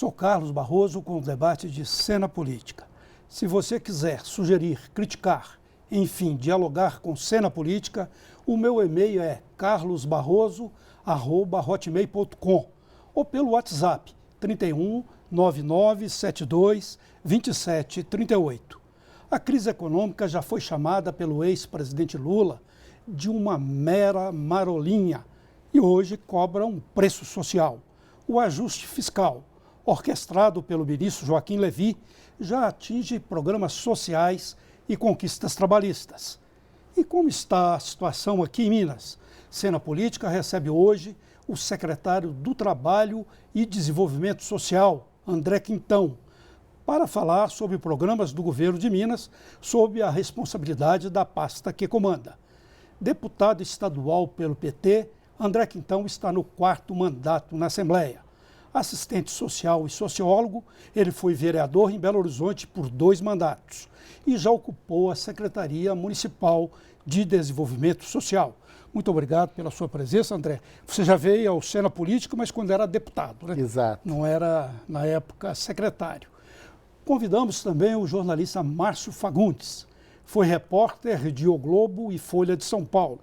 Sou Carlos Barroso com o debate de Cena Política. Se você quiser sugerir, criticar, enfim, dialogar com Cena Política, o meu e-mail é carlosbarroso@hotmail.com ou pelo WhatsApp 31 99 72 27 38. A crise econômica já foi chamada pelo ex-presidente Lula de uma mera marolinha e hoje cobra um preço social. O ajuste fiscal, orquestrado pelo ministro Joaquim Levy, já atinge programas sociais e conquistas trabalhistas. E como está a situação aqui em Minas? Cena Política recebe hoje o secretário do Trabalho e Desenvolvimento Social, André Quintão, para falar sobre programas do governo de Minas sob a responsabilidade da pasta que comanda. Deputado estadual pelo PT, André Quintão está no 4º mandato na Assembleia. Assistente social e sociólogo, ele foi vereador em Belo Horizonte por 2 mandatos e já ocupou a Secretaria Municipal de Desenvolvimento Social. Muito obrigado pela sua presença, André. Você já veio ao Cena Política, mas quando era deputado, né? Exato. Não era, na época, secretário. Convidamos também o jornalista Márcio Fagundes. Foi repórter de O Globo e Folha de São Paulo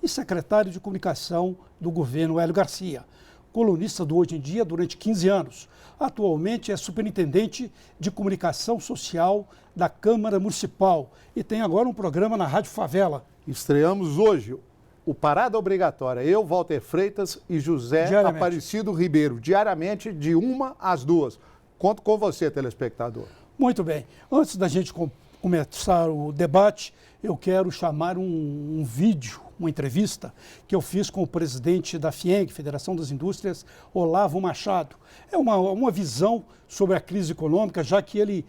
e secretário de comunicação do governo Hélio Garcia. Colunista do Hoje em Dia durante 15 anos. Atualmente é superintendente de comunicação social da Câmara Municipal e tem agora um programa na Rádio Favela. Estreamos hoje o Parada Obrigatória. Eu, Walter Freitas e José Aparecido Ribeiro, diariamente de 1 às 2. Conto com você, telespectador. Muito bem. Antes da gente começar o debate, eu quero chamar um vídeo, uma entrevista que eu fiz com o presidente da FIENG, Federação das Indústrias, Olavo Machado. É uma visão sobre a crise econômica, já que ele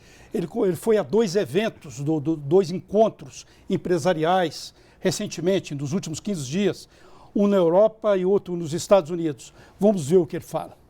foi a 2 eventos, 2 encontros empresariais recentemente, nos últimos 15 dias, um na Europa e outro nos Estados Unidos. Vamos ver o que ele fala.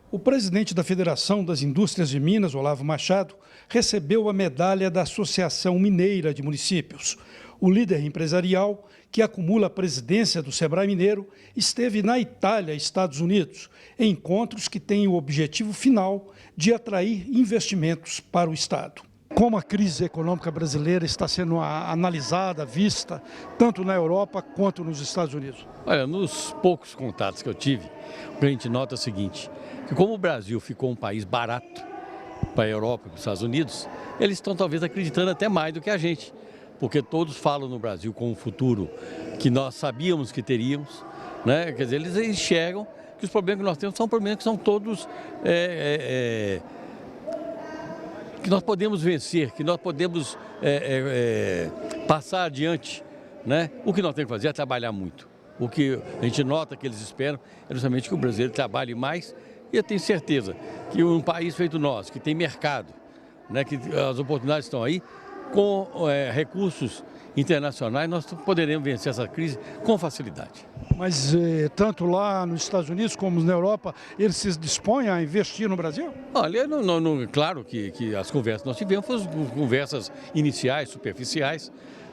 O presidente da Federação das Indústrias de Minas, Olavo Machado, recebeu a medalha da Associação Mineira de Municípios. O líder empresarial, que acumula a presidência do Sebrae Mineiro, esteve na Itália e Estados Unidos, em encontros que têm o objetivo final de atrair investimentos para o Estado. Como a crise econômica brasileira está sendo analisada, vista, tanto na Europa quanto nos Estados Unidos? Olha, nos poucos contatos que eu tive, o que a gente nota é o seguinte, que como o Brasil ficou um país barato para a Europa e para os Estados Unidos, eles estão talvez acreditando até mais do que a gente, porque todos falam no Brasil com um futuro que nós sabíamos que teríamos, né? Quer dizer, eles enxergam que os problemas que nós temos são problemas que são todos que nós podemos vencer, que nós podemos passar adiante, né? O que nós temos que fazer é trabalhar muito. O que a gente nota que eles esperam é justamente que o brasileiro trabalhe mais e eu tenho certeza que um país feito nosso, que tem mercado, né, que as oportunidades estão aí, com recursos internacionais, nós poderemos vencer essa crise com facilidade. Mas tanto lá nos Estados Unidos como na Europa, eles se dispõem a investir no Brasil? Olha, claro que as conversas que nós tivemos foram conversas iniciais, superficiais,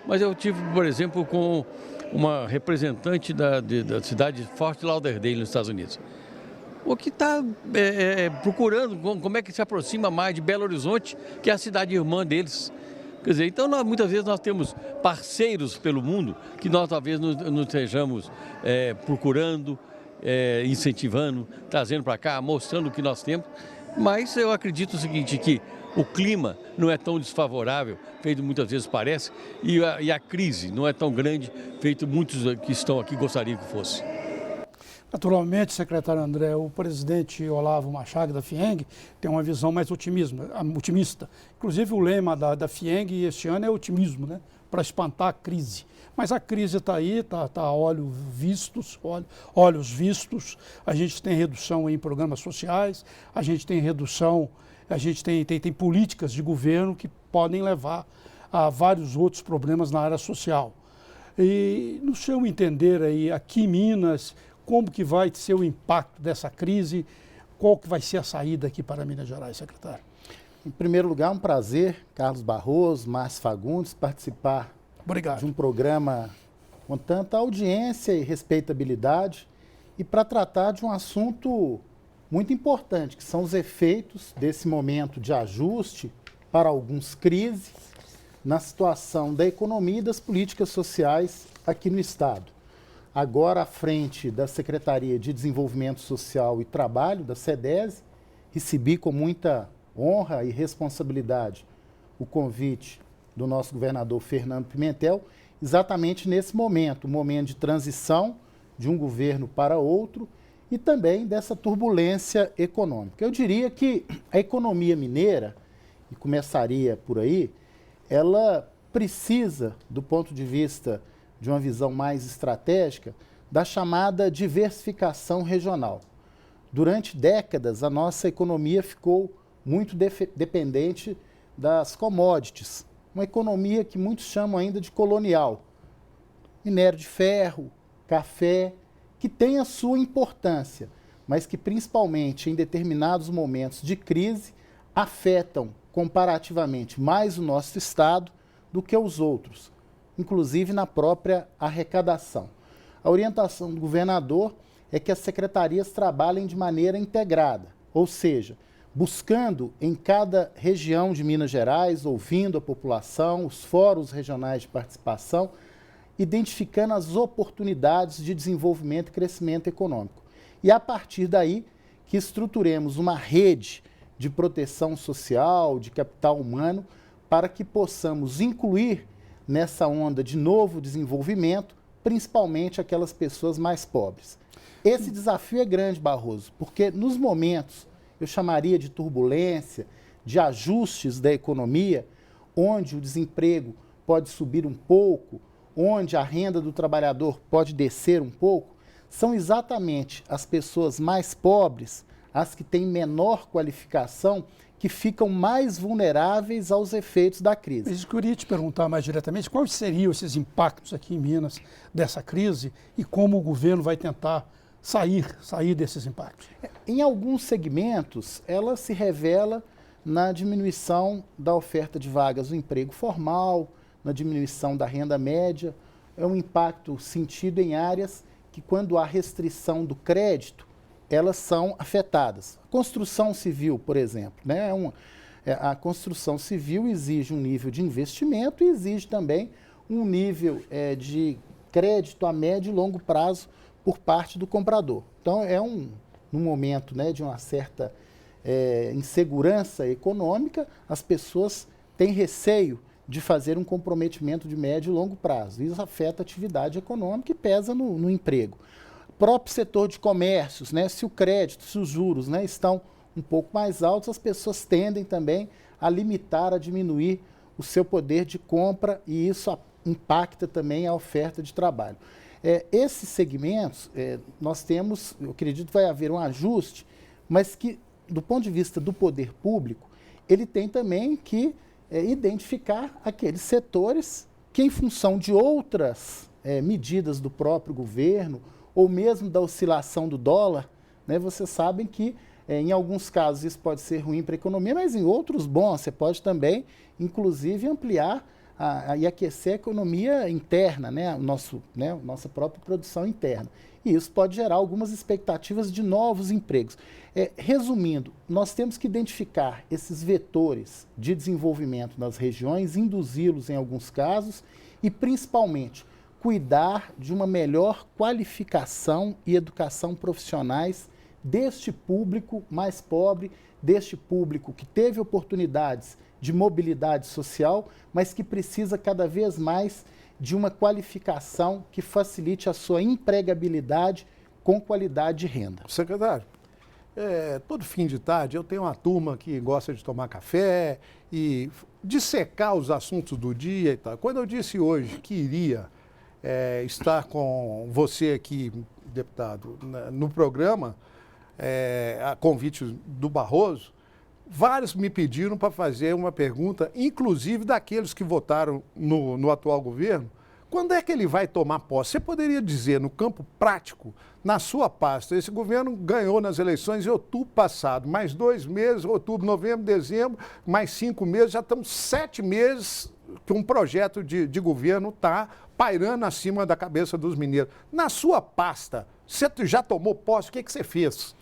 mas eu tive, por exemplo, com uma representante da cidade de Fort Lauderdale, nos Estados Unidos, o que está procurando como é que se aproxima mais de Belo Horizonte, que é a cidade irmã deles. Quer dizer, então muitas vezes nós temos parceiros pelo mundo que nós talvez não estejamos procurando, incentivando, trazendo para cá, mostrando o que nós temos, mas eu acredito o seguinte, que o clima não é tão desfavorável, feito muitas vezes parece, e a crise não é tão grande, feito muitos que estão aqui gostariam que fosse. Naturalmente, secretário André, o presidente Olavo Machado da FIENG tem uma visão mais otimista. Inclusive o lema da FIENG este ano é otimismo, né? Para espantar a crise. Mas a crise está aí, está a olhos vistos, a gente tem redução em programas sociais, a gente tem redução, a gente tem políticas de governo que podem levar a vários outros problemas na área social. E no seu entender aí, aqui em Minas, como que vai ser o impacto dessa crise? Qual que vai ser a saída aqui para Minas Gerais, secretário? Em primeiro lugar, um prazer, Carlos Barroso, Márcio Fagundes, participar de um programa com tanta audiência e respeitabilidade e para tratar de um assunto muito importante, que são os efeitos desse momento de ajuste, para alguns crises, na situação da economia e das políticas sociais aqui no Estado. Agora, à frente da Secretaria de Desenvolvimento Social e Trabalho, da SEDESE, recebi com muita honra e responsabilidade o convite do nosso governador Fernando Pimentel, exatamente nesse momento, um momento de transição de um governo para outro e também dessa turbulência econômica. Eu diria que a economia mineira, e começaria por aí, ela precisa, do ponto de vista de uma visão mais estratégica, da chamada diversificação regional. Durante décadas, a nossa economia ficou muito dependente das commodities, uma economia que muitos chamam ainda de colonial. Minério de ferro, café, que tem a sua importância, mas que principalmente em determinados momentos de crise afetam comparativamente mais o nosso estado do que os outros, inclusive na própria arrecadação. A orientação do governador é que as secretarias trabalhem de maneira integrada, ou seja, buscando em cada região de Minas Gerais, ouvindo a população, os fóruns regionais de participação, identificando as oportunidades de desenvolvimento e crescimento econômico. E a partir daí que estruturemos uma rede de proteção social, de capital humano, para que possamos incluir nessa onda de novo desenvolvimento, principalmente aquelas pessoas mais pobres. Esse desafio é grande, Barroso, porque nos momentos, eu chamaria de turbulência, de ajustes da economia, onde o desemprego pode subir um pouco, onde a renda do trabalhador pode descer um pouco, são exatamente as pessoas mais pobres, as que têm menor qualificação, que ficam mais vulneráveis aos efeitos da crise. Mas eu queria te perguntar mais diretamente, quais seriam esses impactos aqui em Minas dessa crise e como o governo vai tentar sair desses impactos? Em alguns segmentos, ela se revela na diminuição da oferta de vagas do emprego formal, na diminuição da renda média. É um impacto sentido em áreas que, quando há restrição do crédito, elas são afetadas. A construção civil, por exemplo, né? A construção civil exige um nível de investimento e exige também um nível de crédito a médio e longo prazo por parte do comprador. Então, num momento, né, de uma certa insegurança econômica, as pessoas têm receio de fazer um comprometimento de médio e longo prazo. Isso afeta a atividade econômica e pesa no emprego. Próprio setor de comércios, né? Se o crédito, se os juros, né, estão um pouco mais altos, as pessoas tendem também a limitar, a diminuir o seu poder de compra e isso impacta também a oferta de trabalho. Esses segmentos, nós temos, eu acredito que vai haver um ajuste, mas que, do ponto de vista do poder público, ele tem também que identificar aqueles setores que, em função de outras medidas do próprio governo, ou mesmo da oscilação do dólar, né, vocês sabem que em alguns casos isso pode ser ruim para a economia, mas em outros bons. Você pode também, inclusive, ampliar e aquecer a economia interna, né, nossa própria produção interna. E isso pode gerar algumas expectativas de novos empregos. Resumindo, nós temos que identificar esses vetores de desenvolvimento nas regiões, induzi-los em alguns casos e, principalmente, cuidar de uma melhor qualificação e educação profissionais deste público mais pobre, deste público que teve oportunidades de mobilidade social, mas que precisa cada vez mais de uma qualificação que facilite a sua empregabilidade com qualidade de renda. Secretário, todo fim de tarde eu tenho uma turma que gosta de tomar café e dissecar os assuntos do dia e tal. Quando eu disse hoje que iria estar com você aqui, deputado, no programa, a convite do Barroso, vários me pediram para fazer uma pergunta, inclusive daqueles que votaram no atual governo. Quando é que ele vai tomar posse? Você poderia dizer, no campo prático, na sua pasta, esse governo ganhou nas eleições em outubro passado, mais 2 meses, outubro, novembro, dezembro, mais 5 meses, já estamos 7 meses que um projeto de governo está pairando acima da cabeça dos mineiros. Na sua pasta, você já tomou posse? O que você fez?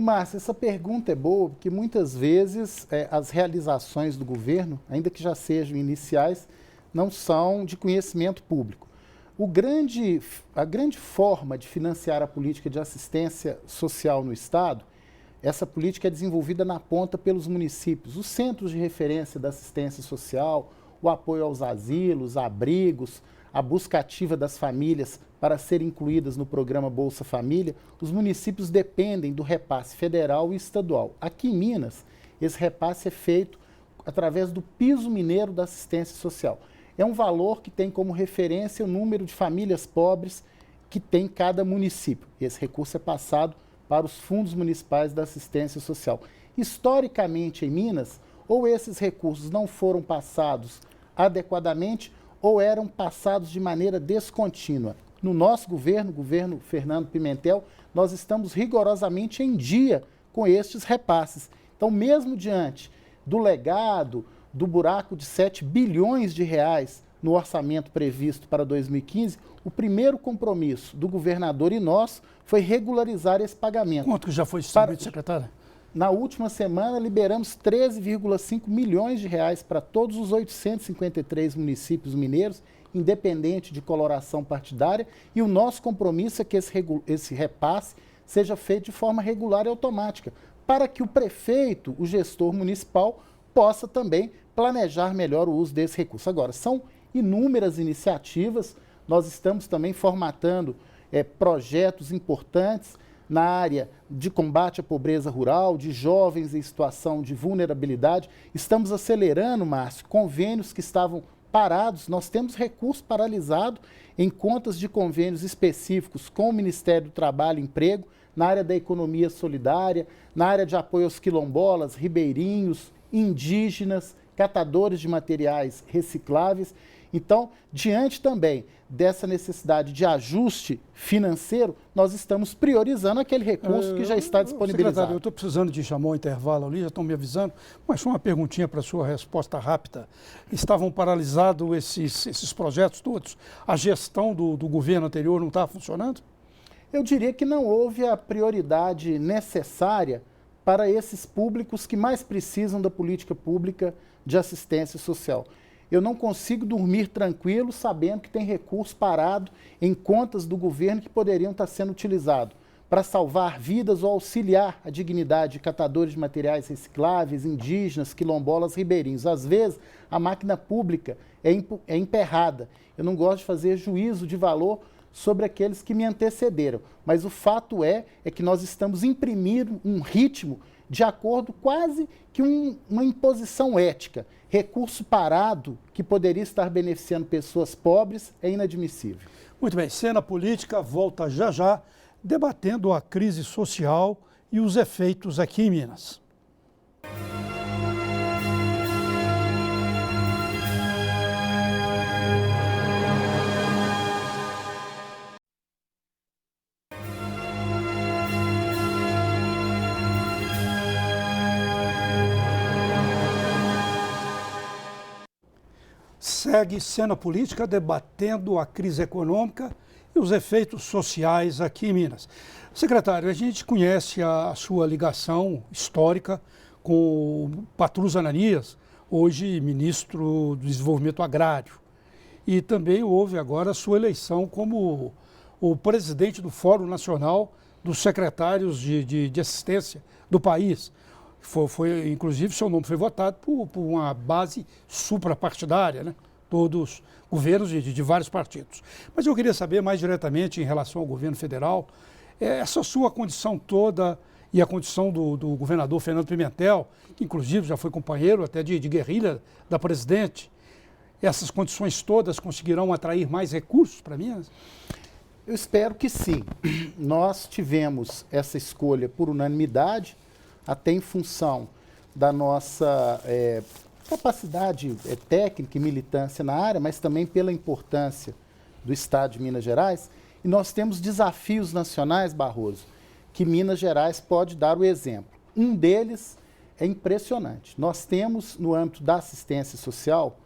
Márcio, essa pergunta é boa, porque muitas vezes as realizações do governo, ainda que já sejam iniciais, não são de conhecimento público. A grande forma de financiar a política de assistência social no Estado, essa política é desenvolvida na ponta pelos municípios, os centros de referência da assistência social, o apoio aos asilos, abrigos, a busca ativa das famílias para serem incluídas no programa Bolsa Família. Os municípios dependem do repasse federal e estadual. Aqui em Minas, esse repasse é feito através do piso mineiro da assistência social. É um valor que tem como referência o número de famílias pobres que tem cada município. Esse recurso é passado para os fundos municipais da assistência social. Historicamente, em Minas, ou esses recursos não foram passados adequadamente ou eram passados de maneira descontínua. No nosso governo, governo Fernando Pimentel, nós estamos rigorosamente em dia com estes repasses. Então, mesmo diante do legado, do buraco de 7 bilhões de reais no orçamento previsto para 2015, o primeiro compromisso do governador e nosso foi regularizar esse pagamento. Quanto que já foi distribuído, secretária? Na última semana, liberamos 13,5 milhões de reais para todos os 853 municípios mineiros, independente de coloração partidária, e o nosso compromisso é que esse repasse seja feito de forma regular e automática, para que o prefeito, o gestor municipal, possa também planejar melhor o uso desse recurso. Agora, são inúmeras iniciativas, nós estamos também formatando projetos importantes na área de combate à pobreza rural, de jovens em situação de vulnerabilidade. Estamos acelerando, Márcio, convênios que estavam parados. Nós temos recurso paralisado em contas de convênios específicos com o Ministério do Trabalho e Emprego, na área da economia solidária, na área de apoio aos quilombolas, ribeirinhos, indígenas, catadores de materiais recicláveis. Então, diante também dessa necessidade de ajuste financeiro, nós estamos priorizando aquele recurso que já está disponibilizado. Secretário, eu estou precisando de chamar um intervalo ali, já estão me avisando, mas só uma perguntinha para a sua resposta rápida. Estavam paralisados esses projetos todos? A gestão do governo anterior não está funcionando? Eu diria que não houve a prioridade necessária para esses públicos que mais precisam da política pública de assistência social. Eu não consigo dormir tranquilo sabendo que tem recurso parado em contas do governo que poderiam estar sendo utilizados para salvar vidas ou auxiliar a dignidade de catadores de materiais recicláveis, indígenas, quilombolas, ribeirinhos. Às vezes, a máquina pública é emperrada. Eu não gosto de fazer juízo de valor sobre aqueles que me antecederam, mas o fato é que nós estamos imprimindo um ritmo de acordo quase que uma imposição ética. Recurso parado que poderia estar beneficiando pessoas pobres é inadmissível. Muito bem, Cena Política volta já já, debatendo a crise social e os efeitos aqui em Minas. Segue Cena Política debatendo a crise econômica e os efeitos sociais aqui em Minas. Secretário, a gente conhece a sua ligação histórica com o Patrus Ananias, hoje ministro do Desenvolvimento Agrário. E também houve agora a sua eleição como o presidente do Fórum Nacional dos Secretários de Assistência do país. Inclusive, seu nome foi votado por uma base suprapartidária, né? Todos governos de vários partidos. Mas eu queria saber mais diretamente em relação ao governo federal, essa sua condição toda e a condição do governador Fernando Pimentel, que inclusive já foi companheiro até de guerrilha da presidente, essas condições todas conseguirão atrair mais recursos para Minas? Eu espero que sim. Nós tivemos essa escolha por unanimidade, até em função da nossa capacidade técnica e militância na área, mas também pela importância do Estado de Minas Gerais. E nós temos desafios nacionais, Barroso, que Minas Gerais pode dar o exemplo. Um deles é impressionante. Nós temos, no âmbito da assistência social,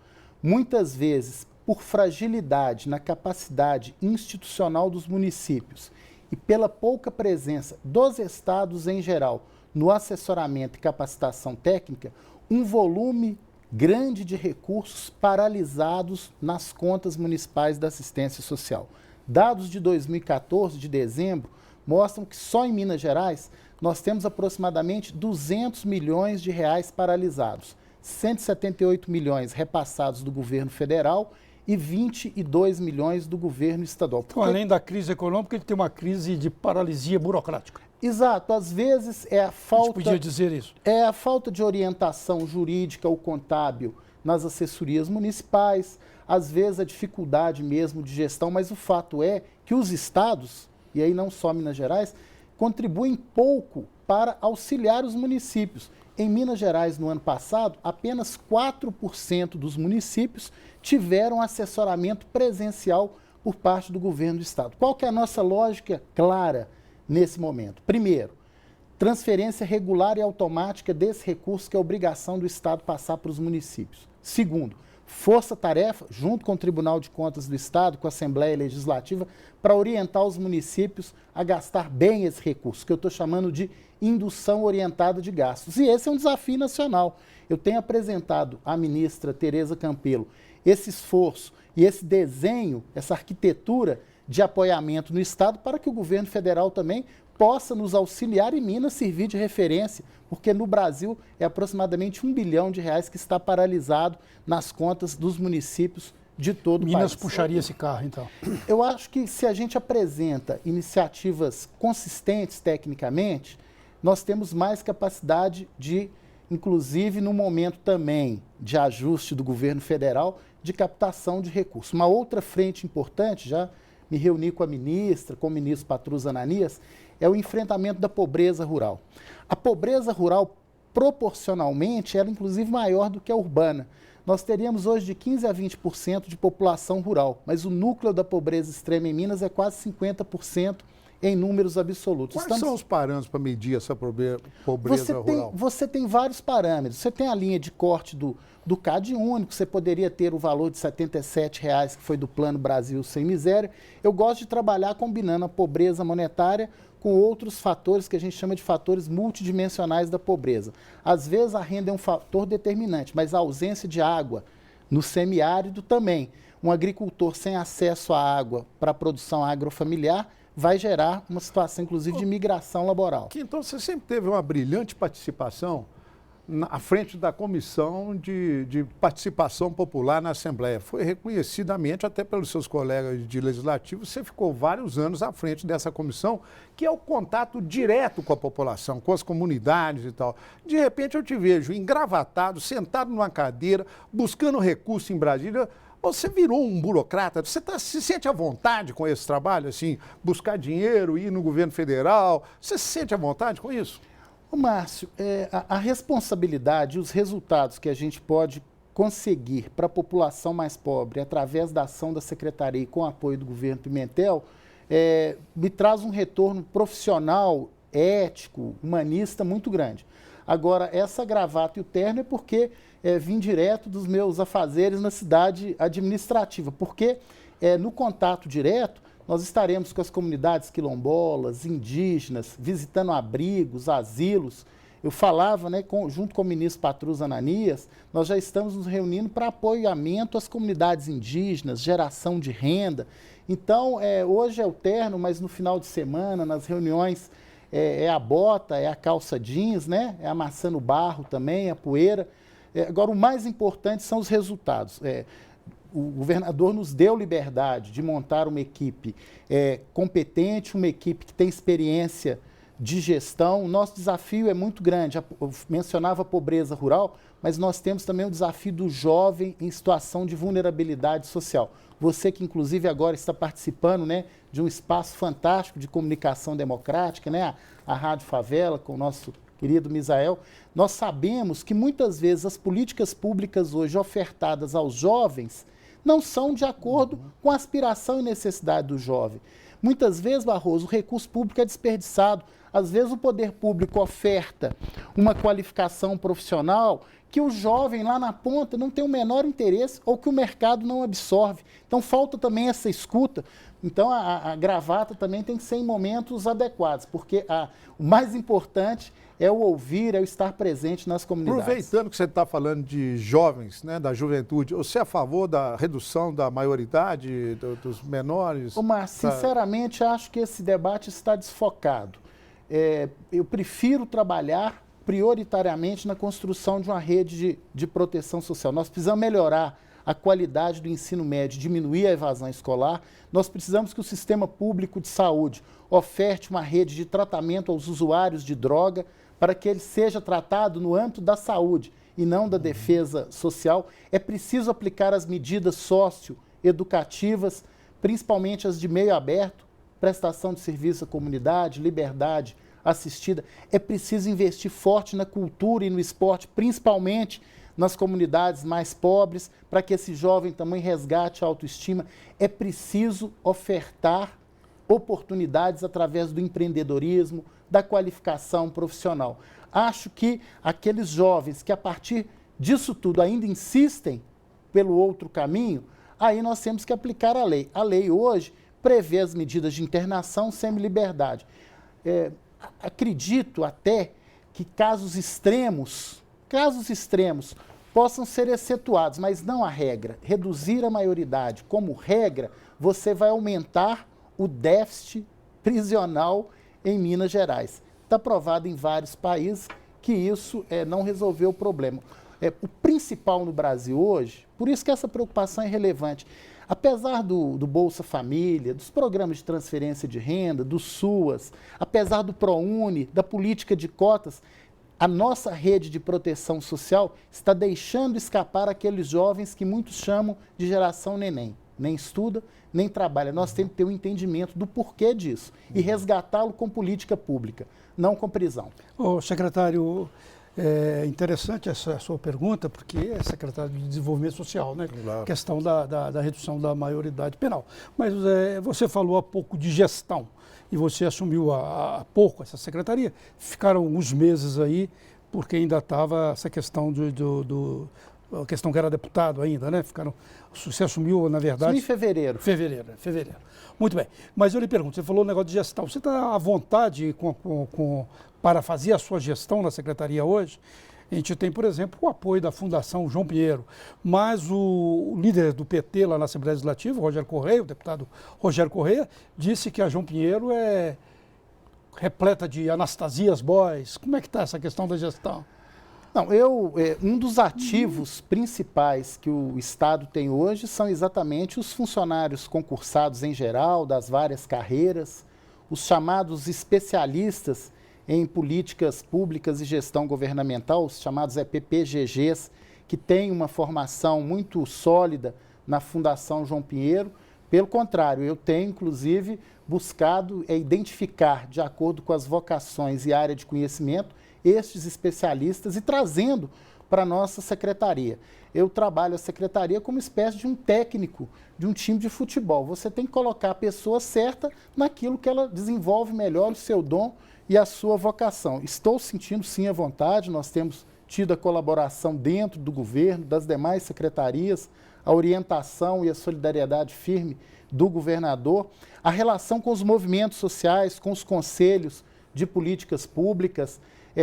muitas vezes, por fragilidade na capacidade institucional dos municípios e pela pouca presença dos estados em geral no assessoramento e capacitação técnica, um volume grande de recursos paralisados nas contas municipais da assistência social. Dados de 2014, de dezembro, mostram que só em Minas Gerais nós temos aproximadamente 200 milhões de reais paralisados, 178 milhões repassados do governo federal e 22 milhões do governo estadual. Então, além da crise econômica, ele tem uma crise de paralisia burocrática. Exato, às vezes é a falta... A gente podia dizer isso. É a falta de orientação jurídica ou contábil nas assessorias municipais, às vezes a dificuldade mesmo de gestão, mas o fato é que os estados, e aí não só Minas Gerais, contribuem pouco para auxiliar os municípios. Em Minas Gerais, no ano passado, apenas 4% dos municípios tiveram assessoramento presencial por parte do governo do estado. Qual que é a nossa lógica clara nesse momento? Primeiro, transferência regular e automática desse recurso, que é obrigação do estado passar para os municípios. Segundo, força-tarefa, junto com o Tribunal de Contas do Estado, com a Assembleia Legislativa, para orientar os municípios a gastar bem esse recurso, que eu estou chamando de indução orientada de gastos. E esse é um desafio nacional. Eu tenho apresentado à ministra Tereza Campelo esse esforço e esse desenho, essa arquitetura de apoiamento no Estado, para que o governo federal também possa nos auxiliar e Minas servir de referência, porque no Brasil é aproximadamente R$1 bilhão que está paralisado nas contas dos municípios de todo o país. Minas puxaria esse carro, então. Eu acho que se a gente apresenta iniciativas consistentes tecnicamente, nós temos mais capacidade de, inclusive no momento também de ajuste do governo federal, de captação de recursos. Uma outra frente importante, já me reuni com a ministra, com o ministro Patrus Ananias, é o enfrentamento da pobreza rural. A pobreza rural, proporcionalmente, era inclusive maior do que a urbana. Nós teríamos hoje de 15% a 20% de população rural, mas o núcleo da pobreza extrema em Minas é quase 50% em números absolutos. Quais são os parâmetros para medir essa pobreza rural? Você tem vários parâmetros. Você tem a linha de corte do CAD único, você poderia ter o valor de R$ 77,00, que foi do Plano Brasil Sem Miséria. Eu gosto de trabalhar combinando a pobreza monetária com outros fatores que a gente chama de fatores multidimensionais da pobreza. Às vezes a renda é um fator determinante, mas a ausência de água no semiárido também. Um agricultor sem acesso à água para a produção agrofamiliar vai gerar uma situação, inclusive, de migração laboral. Então, você sempre teve uma brilhante participação à frente da Comissão de Participação Popular na Assembleia. Foi reconhecidamente, até pelos seus colegas de legislativo, você ficou vários anos à frente dessa comissão, que é o contato direto com a população, com as comunidades e tal. De repente, eu te vejo engravatado, sentado numa cadeira, buscando recurso em Brasília. Você virou um burocrata, você se sente à vontade com esse trabalho, assim, buscar dinheiro, ir no governo federal, você se sente à vontade com isso? Ô Márcio, a responsabilidade e os resultados que a gente pode conseguir para a população mais pobre através da ação da Secretaria e com o apoio do governo Pimentel, me traz um retorno profissional, ético, humanista muito grande. Agora, essa gravata e o terno é porque vim direto dos meus afazeres na cidade administrativa, porque no contato direto nós estaremos com as comunidades quilombolas, indígenas, visitando abrigos, asilos. Eu falava, junto com o ministro Patrus Ananias, nós já estamos nos reunindo para apoiamento às comunidades indígenas, geração de renda. Então, hoje é o terno, mas no final de semana, nas reuniões, é a bota, é a calça jeans, é a maçã no barro também, a poeira. Agora, o mais importante são os resultados. O governador nos deu liberdade de montar uma equipe competente, uma equipe que tem experiência de gestão. O nosso desafio é muito grande. Eu mencionava a pobreza rural, mas nós temos também o desafio do jovem em situação de vulnerabilidade social. Você que, inclusive, agora está participando de um espaço fantástico de comunicação democrática, a Rádio Favela, com o nosso querido Misael, nós sabemos que muitas vezes as políticas públicas hoje ofertadas aos jovens não são de acordo com a aspiração e necessidade do jovem. Muitas vezes, Barroso, o recurso público é desperdiçado. Às vezes o poder público oferta uma qualificação profissional que o jovem lá na ponta não tem o menor interesse ou que o mercado não absorve. Então falta também essa escuta. Então a gravata também tem que ser em momentos adequados, porque o mais importante é o ouvir, é o estar presente nas comunidades. Aproveitando que você está falando de jovens, né, da juventude, você é a favor da redução da maioridade dos menores? Mas, sinceramente, acho que esse debate está desfocado. Eu prefiro trabalhar prioritariamente na construção de uma rede de proteção social. Nós precisamos melhorar a qualidade do ensino médio, diminuir a evasão escolar. Nós precisamos que o sistema público de saúde oferte uma rede de tratamento aos usuários de droga para que ele seja tratado no âmbito da saúde e não da defesa social. É preciso aplicar as medidas socioeducativas, principalmente as de meio aberto, prestação de serviço à comunidade, liberdade assistida. É preciso investir forte na cultura e no esporte, principalmente nas comunidades mais pobres, para que esse jovem também resgate a autoestima. É preciso ofertar oportunidades através do empreendedorismo, da qualificação profissional. Acho que aqueles jovens que a partir disso tudo ainda insistem pelo outro caminho, aí nós temos que aplicar a lei. A lei hoje prevê as medidas de internação semi-liberdade. Acredito até que casos extremos possam ser excetuados, mas não a regra. Reduzir a maioridade como regra, você vai aumentar o déficit prisional em Minas Gerais. Está provado em vários países que isso não resolveu o problema. O principal no Brasil hoje, por isso que essa preocupação é relevante, apesar do Bolsa Família, dos programas de transferência de renda, do SUAS, apesar do ProUni, da política de cotas, a nossa rede de proteção social está deixando escapar aqueles jovens que muitos chamam de geração neném. Nem estuda, nem trabalha. Nós temos que ter um entendimento do porquê disso e resgatá-lo com política pública, não com prisão. Ô, secretário, é interessante essa sua pergunta, porque é secretário de Desenvolvimento Social, né? Claro. Questão da redução da maioridade penal. Mas você falou há pouco de gestão e você assumiu há pouco essa secretaria. Ficaram alguns meses aí, porque ainda estava essa questão a questão que era deputado ainda, né? Você assumiu, na verdade... Em fevereiro. Fevereiro. Muito bem. Mas eu lhe pergunto, você falou um negócio de gestão. Você está à vontade para fazer a sua gestão na secretaria hoje? A gente tem, por exemplo, o apoio da Fundação João Pinheiro, mas o líder do PT lá na Assembleia Legislativa, o deputado Rogério Correia, disse que a João Pinheiro é repleta de Anastasias Boys. Como é que está essa questão da gestão? Não, um dos ativos principais que o Estado tem hoje são exatamente os funcionários concursados em geral, das várias carreiras, os chamados especialistas em políticas públicas e gestão governamental, os chamados PPGGs, que têm uma formação muito sólida na Fundação João Pinheiro. Pelo contrário, eu tenho, inclusive, buscado identificar, de acordo com as vocações e área de conhecimento, estes especialistas e trazendo para a nossa secretaria. Eu trabalho a secretaria como espécie de um técnico de um time de futebol. Você tem que colocar a pessoa certa naquilo que ela desenvolve melhor, o seu dom e a sua vocação. Estou sentindo sim a vontade, nós temos tido a colaboração dentro do governo, das demais secretarias, a orientação e a solidariedade firme do governador, a relação com os movimentos sociais, com os conselhos de políticas públicas,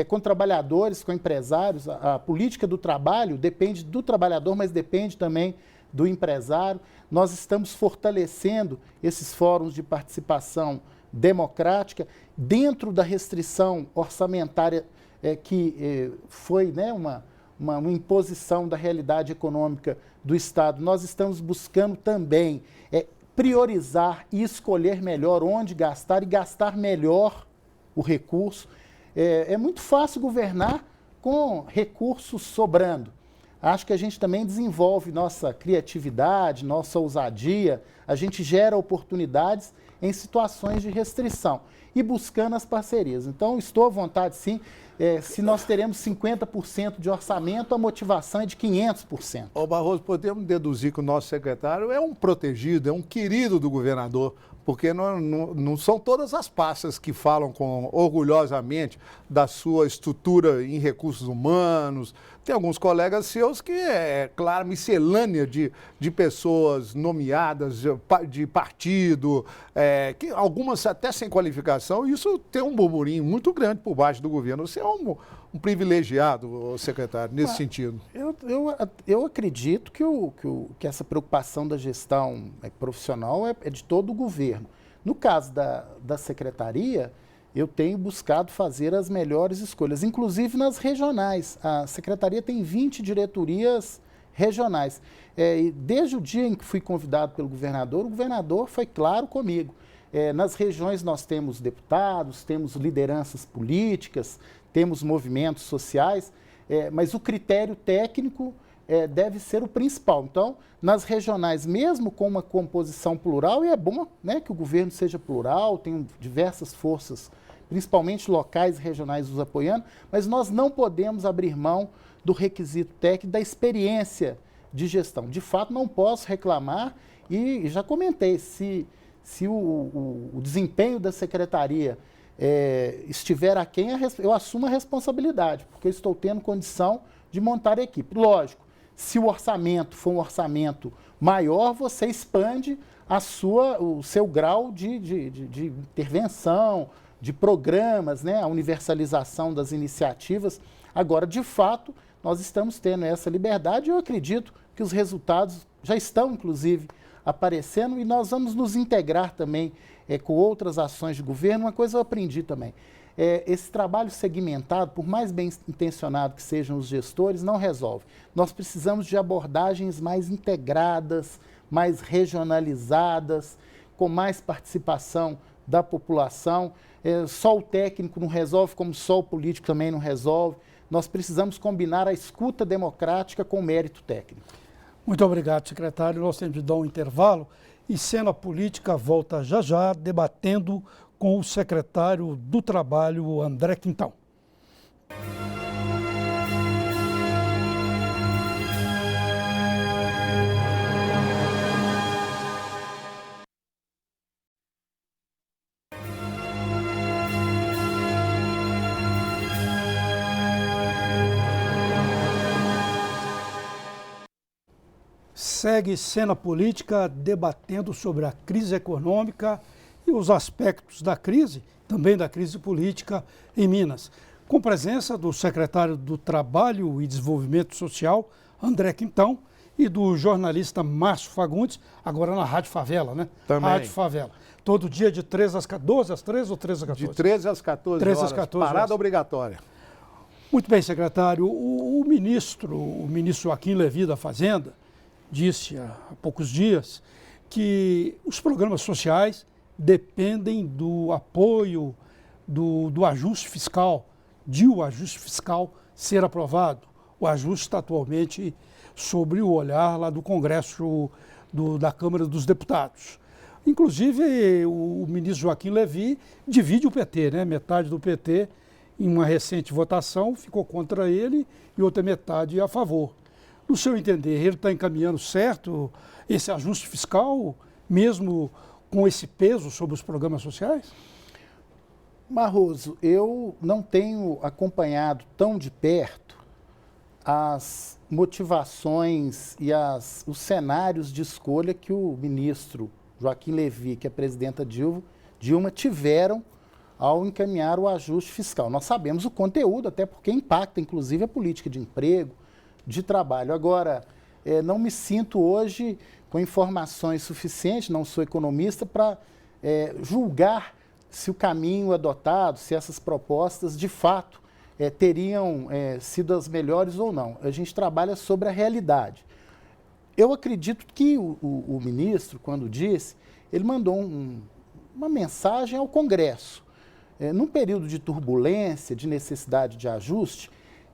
com trabalhadores, com empresários. A política do trabalho depende do trabalhador, mas depende também do empresário. Nós estamos fortalecendo esses fóruns de participação democrática dentro da restrição orçamentária que foi uma imposição da realidade econômica do Estado. Nós estamos buscando também priorizar e escolher melhor onde gastar e gastar melhor o recurso. É muito fácil governar com recursos sobrando. Acho que a gente também desenvolve nossa criatividade, nossa ousadia, a gente gera oportunidades em situações de restrição e buscando as parcerias. Então, estou à vontade, sim. Se nós teremos 50% de orçamento, a motivação é de 500%. Ô Barroso, podemos deduzir que o nosso secretário é um protegido, é um querido do governador, porque não são todas as pastas que falam orgulhosamente da sua estrutura em recursos humanos. Tem alguns colegas seus que claro, miscelânea de pessoas nomeadas de partido, que algumas até sem qualificação, e isso tem um burburinho muito grande por baixo do governo. Você é um privilegiado, secretário, nesse sentido. Eu acredito que essa preocupação da gestão profissional é de todo o governo. No caso da secretaria, eu tenho buscado fazer as melhores escolhas, inclusive nas regionais. A secretaria tem 20 diretorias regionais. E desde o dia em que fui convidado pelo governador, o governador foi claro comigo. Nas regiões nós temos deputados, temos lideranças políticas, temos movimentos sociais, mas o critério técnico deve ser o principal. Então, nas regionais, mesmo com uma composição plural, e é bom, né, que o governo seja plural, tem diversas forças, principalmente locais e regionais, nos apoiando, mas nós não podemos abrir mão do requisito técnico, da experiência de gestão. De fato, não posso reclamar, e já comentei, se o desempenho da secretaria estiver aquém, eu assumo a responsabilidade, porque eu estou tendo condição de montar a equipe. Lógico, se o orçamento for um orçamento maior, você expande o seu grau de intervenção, de programas, né, a universalização das iniciativas. Agora, de fato, nós estamos tendo essa liberdade e eu acredito que os resultados já estão, inclusive, aparecendo e nós vamos nos integrar também com outras ações de governo. Uma coisa eu aprendi também, esse trabalho segmentado, por mais bem intencionado que sejam os gestores, não resolve. Nós precisamos de abordagens mais integradas, mais regionalizadas, com mais participação da população. Só o técnico não resolve, como só o político também não resolve. Nós precisamos combinar a escuta democrática com o mérito técnico. Muito obrigado, secretário. Nós temos de dar um intervalo e Cena Política volta já já, debatendo com o secretário do Trabalho, André Quintão. Segue Cena Política debatendo sobre a crise econômica e os aspectos da crise, também da crise política em Minas, com presença do secretário do Trabalho e Desenvolvimento Social, André Quintão, e do jornalista Márcio Fagundes, agora na Rádio Favela, né? Também. Rádio Favela. Todo dia de 12 às 13 ou 13 às 14? De 13 às 14 13 horas, às 14 parada horas. obrigatória. Muito bem, secretário. O ministro Joaquim Levy da Fazenda disse há poucos dias que os programas sociais dependem do apoio, do ajuste fiscal, o ajuste fiscal ser aprovado. O ajuste está atualmente sobre o olhar lá do Congresso, da Câmara dos Deputados. Inclusive, o ministro Joaquim Levy divide o PT, né? Metade do PT, em uma recente votação, ficou contra ele e outra metade a favor. No seu entender, ele está encaminhando certo esse ajuste fiscal, mesmo com esse peso sobre os programas sociais? Barroso, eu não tenho acompanhado tão de perto as motivações e os cenários de escolha que o ministro Joaquim Levy, que a presidenta Dilma tiveram ao encaminhar o ajuste fiscal. Nós sabemos o conteúdo, até porque impacta, inclusive, a política de emprego, de trabalho. Agora, não me sinto hoje com informações suficientes, não sou economista, para julgar se o caminho adotado, se essas propostas, de fato, teriam sido as melhores ou não. A gente trabalha sobre a realidade. Eu acredito que o ministro, quando disse, ele mandou uma mensagem ao Congresso. Num período de turbulência, de necessidade de ajuste,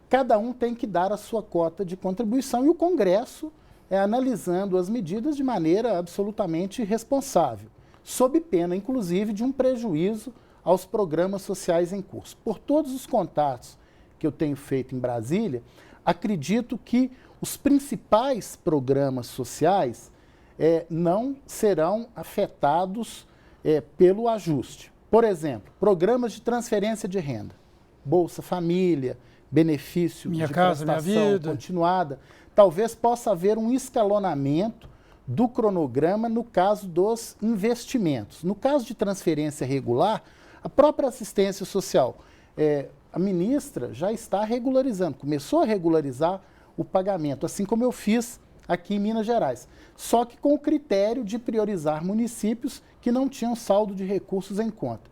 cada um tem que dar a sua cota de contribuição e o Congresso analisando as medidas de maneira absolutamente responsável, sob pena, inclusive, de um prejuízo aos programas sociais em curso. Por todos os contatos que eu tenho feito em Brasília, acredito que os principais programas sociais não serão afetados pelo ajuste. Por exemplo, programas de transferência de renda, Bolsa Família, benefício Minha de Casa, Minha prestação Vida. continuada, talvez possa haver um escalonamento do cronograma no caso dos investimentos. No caso de transferência regular, a própria assistência social, a ministra já está regularizando, começou a regularizar o pagamento, assim como eu fiz aqui em Minas Gerais. Só que com o critério de priorizar municípios que não tinham saldo de recursos em conta.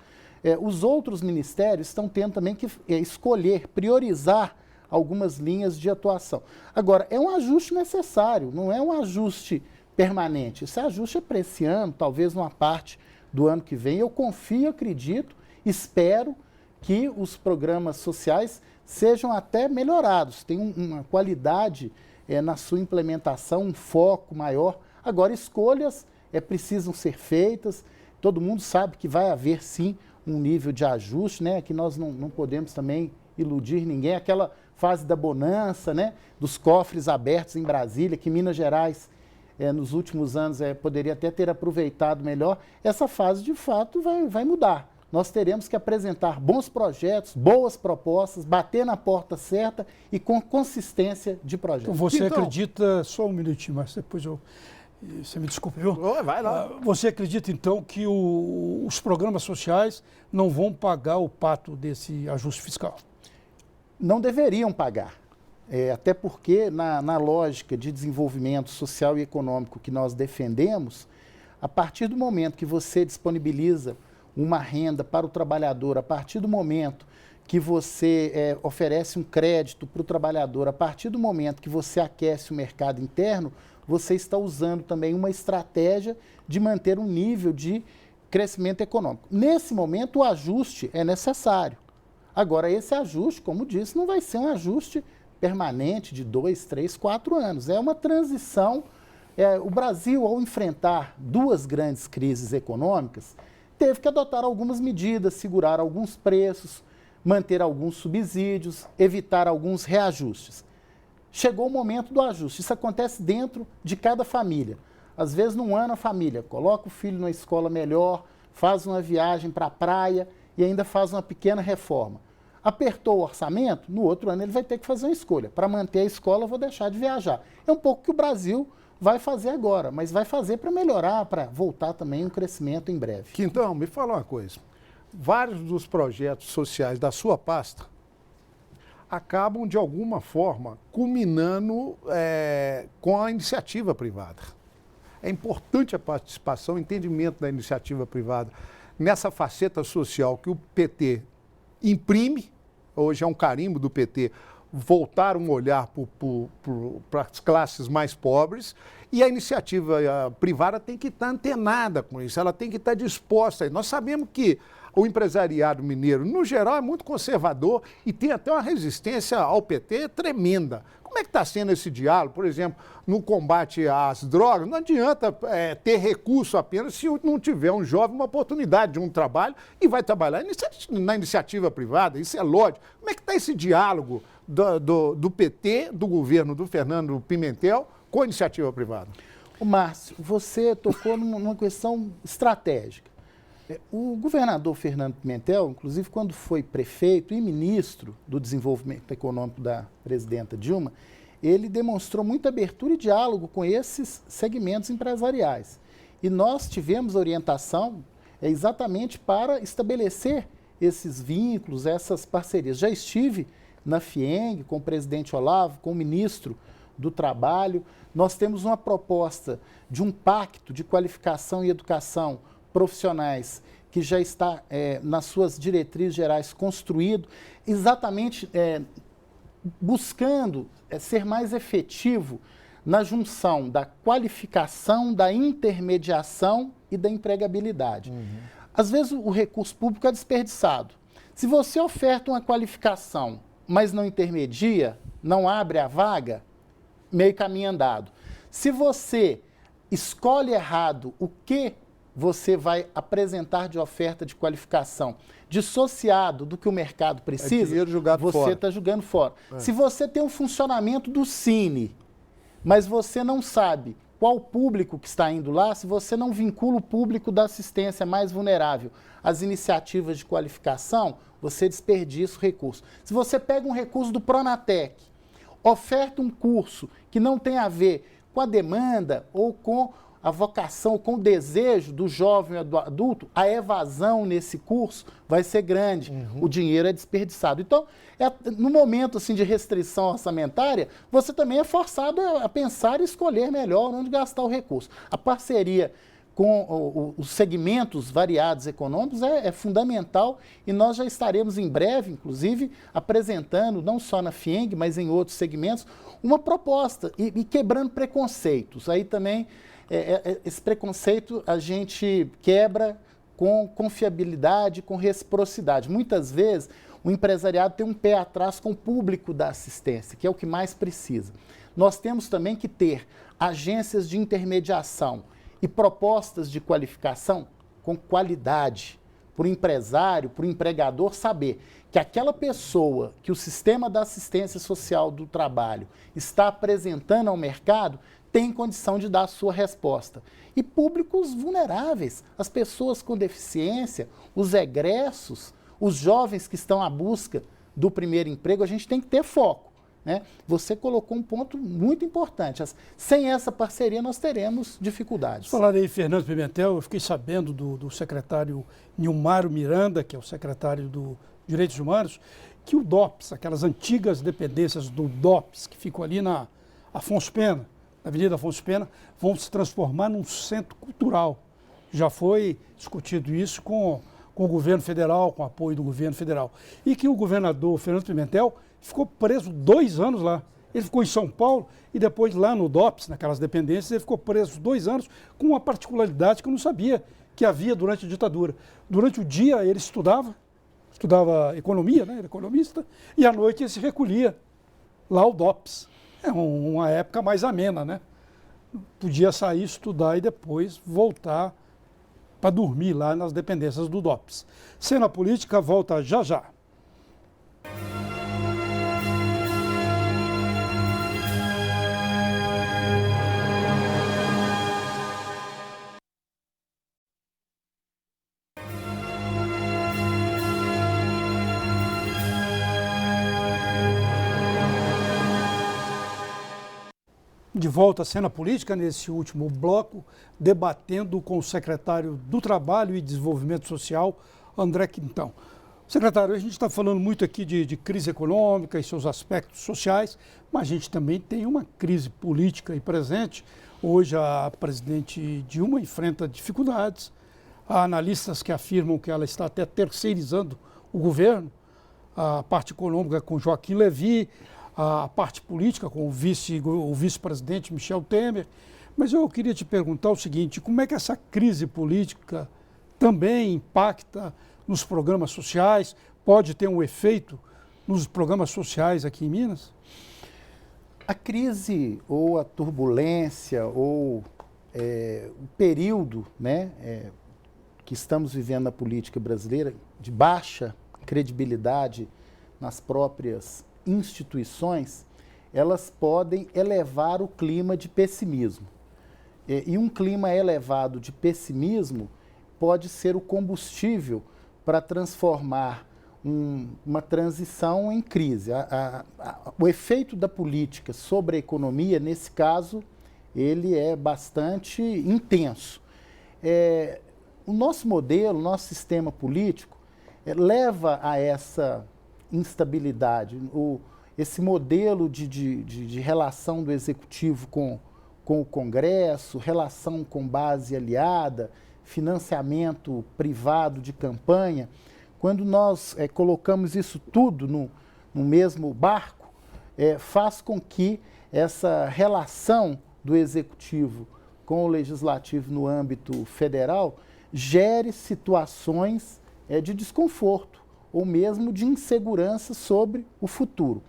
Os outros ministérios estão tendo também que escolher, priorizar algumas linhas de atuação. Agora, é um ajuste necessário, não é um ajuste permanente. Esse ajuste é para esse ano, talvez uma parte do ano que vem. Eu confio, acredito, espero que os programas sociais sejam até melhorados, tenham uma qualidade na sua implementação, um foco maior. Agora, escolhas precisam ser feitas, todo mundo sabe que vai haver sim um nível de ajuste, né? Que nós não podemos também iludir ninguém. Aquela fase da bonança, né? Dos cofres abertos em Brasília, que Minas Gerais, nos últimos anos, poderia até ter aproveitado melhor. Essa fase, de fato, vai mudar. Nós teremos que apresentar bons projetos, boas propostas, bater na porta certa e com consistência de projetos. Então, você acredita, só um minutinho, mas depois você me desculpe, viu? Vai lá. Você acredita, então, que os programas sociais não vão pagar o pato desse ajuste fiscal? Não deveriam pagar. Até porque, na lógica de desenvolvimento social e econômico que nós defendemos, a partir do momento que você disponibiliza uma renda para o trabalhador, a partir do momento que você oferece um crédito para o trabalhador, a partir do momento que você aquece o mercado interno, você está usando também uma estratégia de manter um nível de crescimento econômico. Nesse momento, o ajuste é necessário. Agora, esse ajuste, como disse, não vai ser um ajuste permanente de 2, 3, 4 anos. É uma transição. O Brasil, ao enfrentar duas grandes crises econômicas, teve que adotar algumas medidas, segurar alguns preços, manter alguns subsídios, evitar alguns reajustes. Chegou o momento do ajuste. Isso acontece dentro de cada família. Às vezes, num ano, a família coloca o filho na escola melhor, faz uma viagem para a praia e ainda faz uma pequena reforma. Apertou o orçamento, no outro ano ele vai ter que fazer uma escolha. Para manter a escola, eu vou deixar de viajar. É um pouco que o Brasil vai fazer agora, mas vai fazer para melhorar, para voltar também um crescimento em breve. Quintão, me fala uma coisa. Vários dos projetos sociais da sua pasta acabam, de alguma forma, culminando com a iniciativa privada. É importante a participação, o entendimento da iniciativa privada nessa faceta social que o PT imprime, hoje é um carimbo do PT, voltar um olhar para as classes mais pobres, e a iniciativa privada tem que estar antenada com isso, ela tem que estar disposta. Nós sabemos que o empresariado mineiro, no geral, é muito conservador e tem até uma resistência ao PT tremenda. Como é que está sendo esse diálogo, por exemplo, no combate às drogas? Não adianta ter recurso apenas se não tiver um jovem uma oportunidade de um trabalho e vai trabalhar na iniciativa privada, isso é lógico. Como é que está esse diálogo do PT, do governo do Fernando Pimentel, com a iniciativa privada? Márcio, você tocou numa questão estratégica. O governador Fernando Pimentel, inclusive quando foi prefeito e ministro do Desenvolvimento Econômico da presidenta Dilma, ele demonstrou muita abertura e diálogo com esses segmentos empresariais. E nós tivemos orientação exatamente para estabelecer esses vínculos, essas parcerias. Já estive na FIENG com o presidente Olavo, com o ministro do Trabalho. Nós temos uma proposta de um pacto de qualificação e educação profissionais que já está nas suas diretrizes gerais construído, exatamente buscando ser mais efetivo na junção da qualificação, da intermediação e da empregabilidade. Às vezes o recurso público é desperdiçado. Se você oferta uma qualificação, mas não intermedia, não abre a vaga, meio caminho andado. Se você escolhe errado o que você vai apresentar de oferta de qualificação, dissociado do que o mercado precisa, você está jogando fora. Se você tem um funcionamento do Cine, mas você não sabe qual o público que está indo lá, se você não vincula o público da assistência mais vulnerável às iniciativas de qualificação, você desperdiça o recurso. Se você pega um recurso do Pronatec, oferta um curso que não tem a ver com a demanda ou com a vocação, com o desejo do jovem ou do adulto, a evasão nesse curso vai ser grande. O dinheiro é desperdiçado. Então, no momento assim, de restrição orçamentária, você também é forçado a pensar e escolher melhor onde gastar o recurso. A parceria com os segmentos variados econômicos é fundamental e nós já estaremos em breve, inclusive, apresentando, não só na FIENG, mas em outros segmentos, uma proposta e quebrando preconceitos. Aí também, esse preconceito a gente quebra com confiabilidade, com reciprocidade. Muitas vezes, o empresariado tem um pé atrás com o público da assistência, que é o que mais precisa. Nós temos também que ter agências de intermediação e propostas de qualificação com qualidade, para o empresário, para o empregador saber que aquela pessoa que o sistema da assistência social do trabalho está apresentando ao mercado tem condição de dar a sua resposta. E públicos vulneráveis, as pessoas com deficiência, os egressos, os jovens que estão à busca do primeiro emprego, a gente tem que ter foco. Né? Você colocou um ponto muito importante. Sem essa parceria, nós teremos dificuldades. Falar aí, Fernando Pimentel, eu fiquei sabendo do secretário Nilmário Miranda, que é o secretário do Direitos Humanos, que o DOPS, aquelas antigas dependências do DOPS, que ficam ali na Afonso Pena, na Avenida Afonso Pena, vão se transformar num centro cultural. Já foi discutido isso com o governo federal, com o apoio do governo federal. E que o governador Fernando Pimentel ficou preso 2 anos lá. Ele ficou em São Paulo e depois lá no DOPS, naquelas dependências, ele ficou preso 2 anos com uma particularidade que eu não sabia que havia durante a ditadura. Durante o dia ele estudava economia, né? Ele era economista, e à noite ele se recolhia lá ao DOPS. É uma época mais amena, né? Podia sair, estudar e depois voltar para dormir lá nas dependências do DOPS. Cena Política volta já já. De volta à cena política, nesse último bloco, debatendo com o secretário do Trabalho e Desenvolvimento Social, André Quintão. Secretário, a gente está falando muito aqui de crise econômica e seus aspectos sociais, mas a gente também tem uma crise política aí presente. Hoje a presidente Dilma enfrenta dificuldades, há analistas que afirmam que ela está até terceirizando o governo, a parte econômica com Joaquim Levy, a parte política com o vice-presidente Michel Temer. Mas eu queria te perguntar o seguinte, como é que essa crise política também impacta nos programas sociais, pode ter um efeito nos programas sociais aqui em Minas? A crise ou a turbulência ou o período, né, que estamos vivendo na política brasileira, de baixa credibilidade nas próprias instituições, elas podem elevar o clima de pessimismo. E um clima elevado de pessimismo pode ser o combustível para transformar uma transição em crise. O efeito da política sobre a economia, nesse caso, ele é bastante intenso. O nosso modelo, o nosso sistema político, leva a essa instabilidade, esse modelo de relação do executivo com o Congresso, relação com base aliada, financiamento privado de campanha. Quando nós colocamos isso tudo no mesmo barco, faz com que essa relação do executivo com o legislativo no âmbito federal gere situações de desconforto ou mesmo de insegurança sobre o futuro.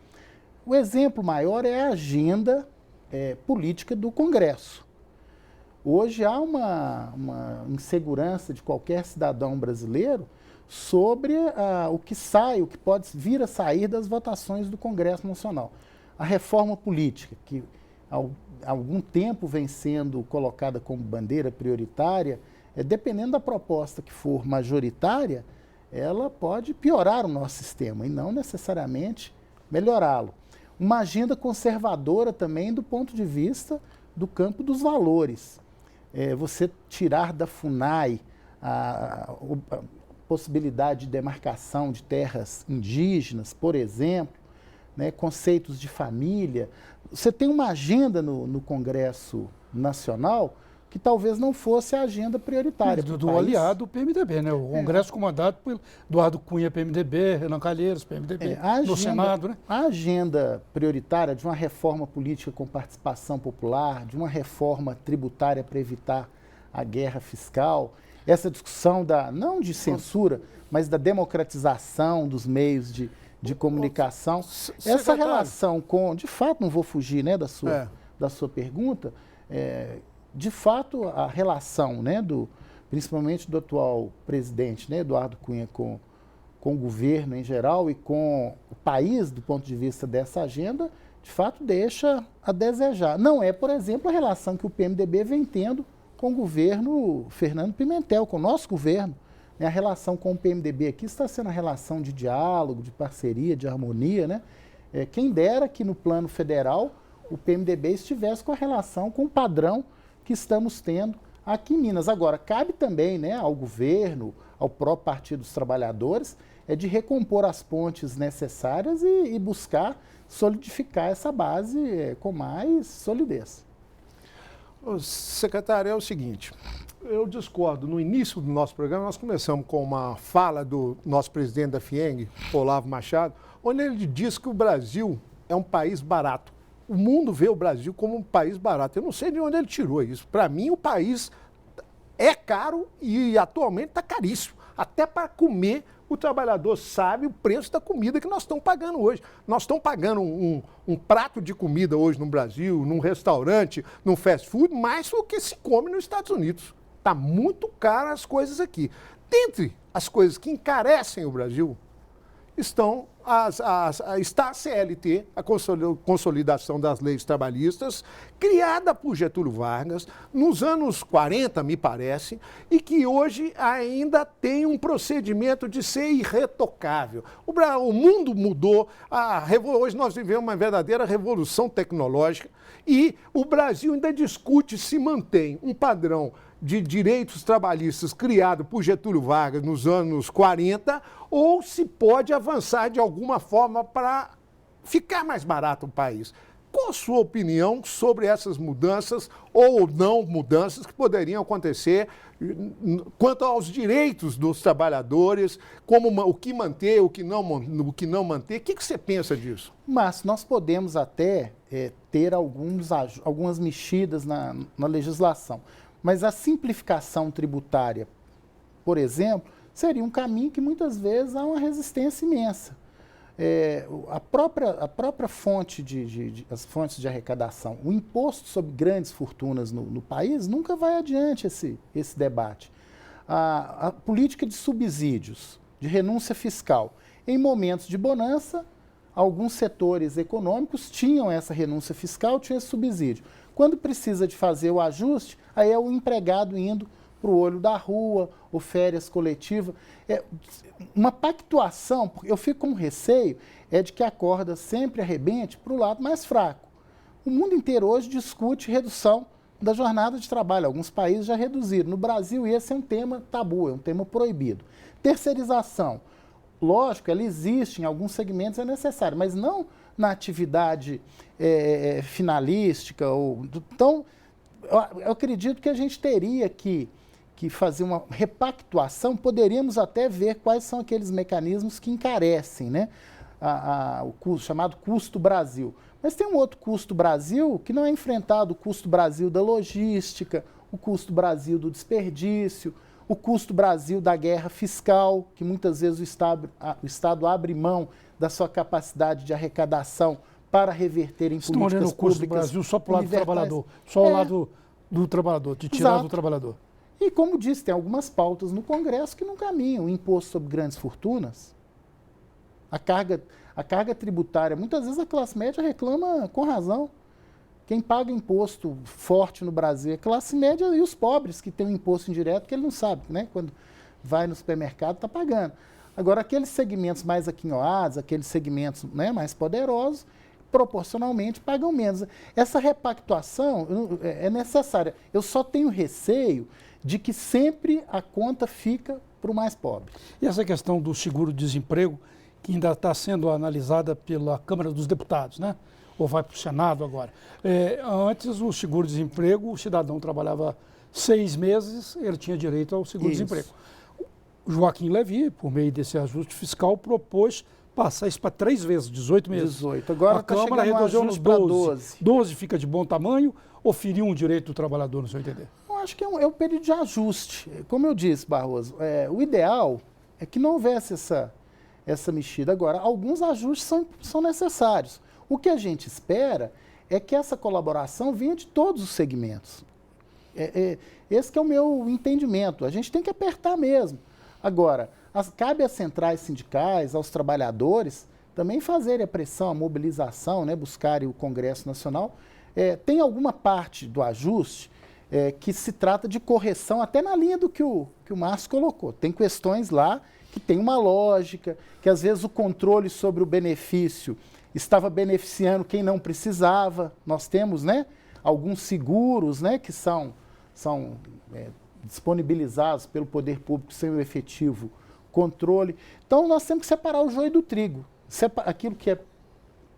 O exemplo maior é a agenda política do Congresso. Hoje há uma insegurança de qualquer cidadão brasileiro sobre o que sai, o que pode vir a sair das votações do Congresso Nacional. A reforma política, que há algum tempo vem sendo colocada como bandeira prioritária, dependendo da proposta que for majoritária, ela pode piorar o nosso sistema e não necessariamente melhorá-lo. Uma agenda conservadora também do ponto de vista do campo dos valores. Você tirar da FUNAI a possibilidade de demarcação de terras indígenas, por exemplo, né, conceitos de família. Você tem uma agenda no Congresso Nacional que talvez não fosse a agenda prioritária. Do aliado PMDB, né? O Congresso comandado por Eduardo Cunha, PMDB, Renan Calheiros, PMDB, no Senado, né? A agenda prioritária de uma reforma política com participação popular, de uma reforma tributária para evitar a guerra fiscal, essa discussão não de censura, mas da democratização dos meios de comunicação, essa relação com, de fato, não vou fugir, né, da sua pergunta, de fato, a relação, né, principalmente do atual presidente, né, Eduardo Cunha, com o governo em geral e com o país, do ponto de vista dessa agenda, de fato deixa a desejar. Não é, por exemplo, a relação que o PMDB vem tendo com o governo Fernando Pimentel, com o nosso governo. A relação com o PMDB aqui está sendo a relação de diálogo, de parceria, de harmonia, né? Quem dera que no plano federal o PMDB estivesse com a relação, com o padrão que estamos tendo aqui em Minas. Agora, cabe também, né, ao governo, ao próprio Partido dos Trabalhadores, de recompor as pontes necessárias e buscar solidificar essa base com mais solidez. Secretário, é o seguinte, eu discordo. No início do nosso programa, nós começamos com uma fala do nosso presidente da FIENG, Olavo Machado, onde ele diz que o Brasil é um país barato. O mundo vê o Brasil como um país barato. Eu não sei de onde ele tirou isso. Para mim, o país é caro e atualmente está caríssimo. Até para comer, o trabalhador sabe o preço da comida que nós estamos pagando hoje. Nós estamos pagando um prato de comida hoje no Brasil, num restaurante, num fast food, mais do que se come nos Estados Unidos. Está muito caro as coisas aqui. Dentre as coisas que encarecem o Brasil, está a CLT, a Consolidação das Leis Trabalhistas, criada por Getúlio Vargas nos anos 40, me parece, e que hoje ainda tem um procedimento de ser irretocável. O mundo mudou, hoje nós vivemos uma verdadeira revolução tecnológica e o Brasil ainda discute se mantém um padrão de direitos trabalhistas criado por Getúlio Vargas nos anos 40 ou se pode avançar de alguma forma para ficar mais barato o país. Qual a sua opinião sobre essas mudanças ou não mudanças que poderiam acontecer quanto aos direitos dos trabalhadores, o que manter, o que não manter? O que você pensa disso? Mas nós podemos até ter algumas mexidas na legislação. Mas a simplificação tributária, por exemplo, seria um caminho que muitas vezes há uma resistência imensa. A própria fonte as fontes de arrecadação, o imposto sobre grandes fortunas no país, nunca vai adiante esse debate. A política de subsídios, de renúncia fiscal, em momentos de bonança, alguns setores econômicos tinham essa renúncia fiscal, tinham esse subsídio. Quando precisa de fazer o ajuste, aí é o empregado indo para o olho da rua, ou férias coletivas. Uma pactuação, porque eu fico com receio, de que a corda sempre arrebente para o lado mais fraco. O mundo inteiro hoje discute redução da jornada de trabalho. Alguns países já reduziram. No Brasil, esse é um tema tabu, é um tema proibido. Terceirização. Lógico, ela existe, em alguns segmentos é necessário, mas não na atividade finalística. Então, eu acredito que a gente teria que fazer uma repactuação, poderíamos até ver quais são aqueles mecanismos que encarecem, né? O custo, chamado custo Brasil. Mas tem um outro custo Brasil que não é enfrentado, o custo Brasil da logística, o custo Brasil do desperdício, o custo Brasil da guerra fiscal, que muitas vezes o Estado abre mão da sua capacidade de arrecadação para reverter em políticas públicas. O custo do Brasil só para o lado do trabalhador, só ao lado do trabalhador, de tirar do trabalhador. E como disse, tem algumas pautas no Congresso que não caminham. O imposto sobre grandes fortunas, a carga tributária, muitas vezes a classe média reclama com razão. Quem paga imposto forte no Brasil é a classe média e os pobres, que têm um imposto indireto que ele não sabe, né? Quando vai no supermercado, está pagando. Agora, aqueles segmentos mais aquinhoados, aqueles segmentos, né, mais poderosos, proporcionalmente pagam menos. Essa repactuação é necessária. Eu só tenho receio de que sempre a conta fica para o mais pobre. E essa questão do seguro-desemprego, que ainda está sendo analisada pela Câmara dos Deputados, né? Ou vai para o Senado agora. Antes, o seguro-desemprego, o cidadão trabalhava 6 meses, ele tinha direito ao seguro-desemprego. O Joaquim Levy, por meio desse ajuste fiscal, propôs passar isso para 3 vezes, 18 meses. 18. Agora a Câmara reduziu nos 12. 12 fica de bom tamanho ou feriu um direito do trabalhador, no seu entender? Eu acho que é um período de ajuste. Como eu disse, Barroso, o ideal é que não houvesse essa mexida. Agora, alguns ajustes são necessários. O que a gente espera é que essa colaboração venha de todos os segmentos. Esse que é o meu entendimento. A gente tem que apertar mesmo. Agora, cabe às centrais sindicais, aos trabalhadores, também fazerem a pressão, a mobilização, né, buscarem o Congresso Nacional. Tem alguma parte do ajuste que se trata de correção, até na linha do que o Márcio colocou. Tem questões lá que tem uma lógica, que às vezes o controle sobre o benefício estava beneficiando quem não precisava. Nós temos, né, alguns seguros, né, que são disponibilizados pelo poder público sem o efetivo controle. Então, nós temos que separar o joio do trigo. Aquilo que é,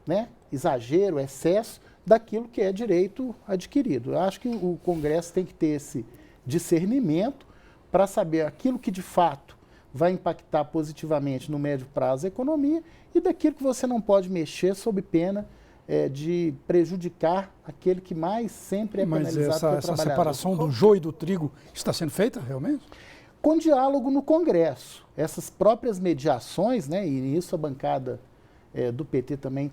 né, exagero, excesso, daquilo que é direito adquirido. Eu acho que o Congresso tem que ter esse discernimento para saber aquilo que, de fato, vai impactar positivamente no médio prazo a economia e daquilo que você não pode mexer sob pena de prejudicar aquele que mais sempre é penalizado pelo trabalhador. Mas essa separação do joio e do trigo está sendo feita realmente? Com diálogo no Congresso. Essas próprias mediações, né, e isso a bancada do PT também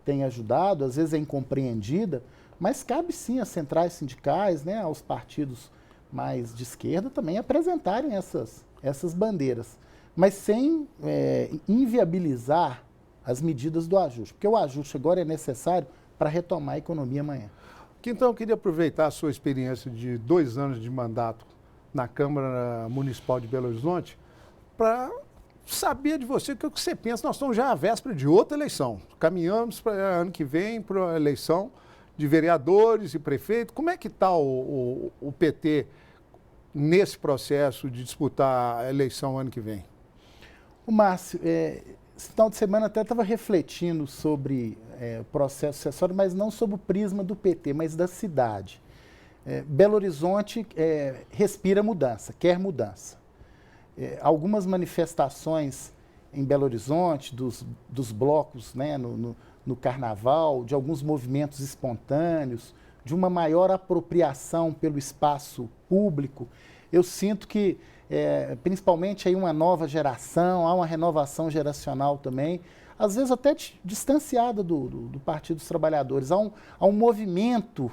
tem ajudado, às vezes é incompreendida, mas cabe sim às centrais sindicais, né, aos partidos mais de esquerda também apresentarem essas bandeiras, mas sem inviabilizar as medidas do ajuste, porque o ajuste agora é necessário para retomar a economia amanhã. Então, eu queria aproveitar a sua experiência de 2 anos de mandato na Câmara Municipal de Belo Horizonte para saber de você o que você pensa. Nós estamos já à véspera de outra eleição. Caminhamos para ano que vem para a eleição de vereadores e prefeitos. Como é que está o PT nesse processo de disputar a eleição ano que vem? O Márcio, esse final de semana até estava refletindo sobre o processo sucessório, mas não sobre o prisma do PT, mas da cidade. Belo Horizonte respira mudança, quer mudança. Algumas manifestações em Belo Horizonte, dos blocos, né, no carnaval, de alguns movimentos espontâneos, de uma maior apropriação pelo espaço público, eu sinto que, principalmente aí uma nova geração, há uma renovação geracional também, às vezes até distanciada do Partido dos Trabalhadores. Há um movimento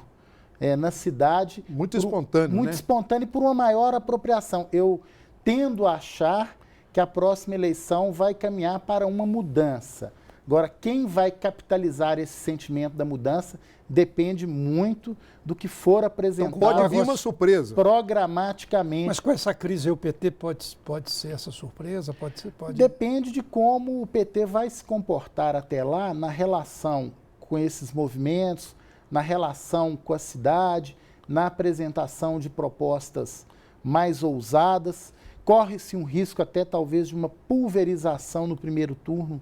na cidade... Muito espontâneo, muito espontâneo e por uma maior apropriação. Eu tendo a achar que a próxima eleição vai caminhar para uma mudança. Agora, quem vai capitalizar esse sentimento da mudança depende muito do que for apresentado. Então pode vir uma surpresa. Programaticamente. Mas com essa crise aí, o PT pode ser essa surpresa? Pode. Depende de como o PT vai se comportar até lá na relação com esses movimentos, na relação com a cidade, na apresentação de propostas mais ousadas. Corre-se um risco até talvez de uma pulverização no primeiro turno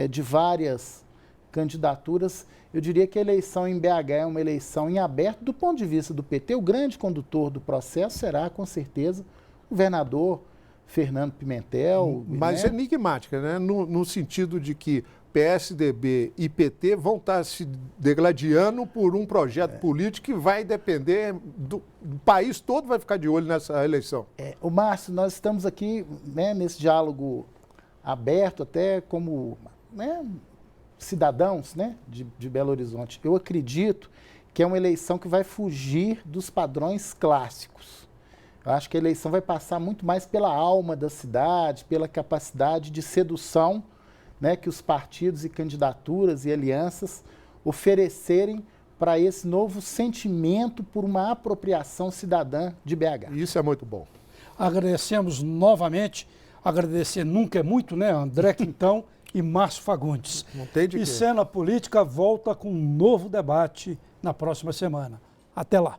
de várias candidaturas. Eu diria que a eleição em BH é uma eleição em aberto. Do ponto de vista do PT, o grande condutor do processo será, com certeza, o governador Fernando Pimentel. Mas enigmática, né? No sentido de que PSDB e PT vão estar se degladiando por um projeto político que vai depender do país todo, vai ficar de olho nessa eleição. O Márcio, nós estamos aqui, né, nesse diálogo aberto, até como, né, cidadãos, né, de Belo Horizonte. Eu acredito que é uma eleição que vai fugir dos padrões clássicos. Eu acho que a eleição vai passar muito mais pela alma da cidade, pela capacidade de sedução, né, que os partidos e candidaturas e alianças oferecerem para esse novo sentimento por uma apropriação cidadã de BH. Isso é muito bom. Agradecemos novamente, agradecer nunca é muito, né? André Quintão e Márcio Fagundes. Não tem de E quê. Cena Política volta com um novo debate na próxima semana. Até lá.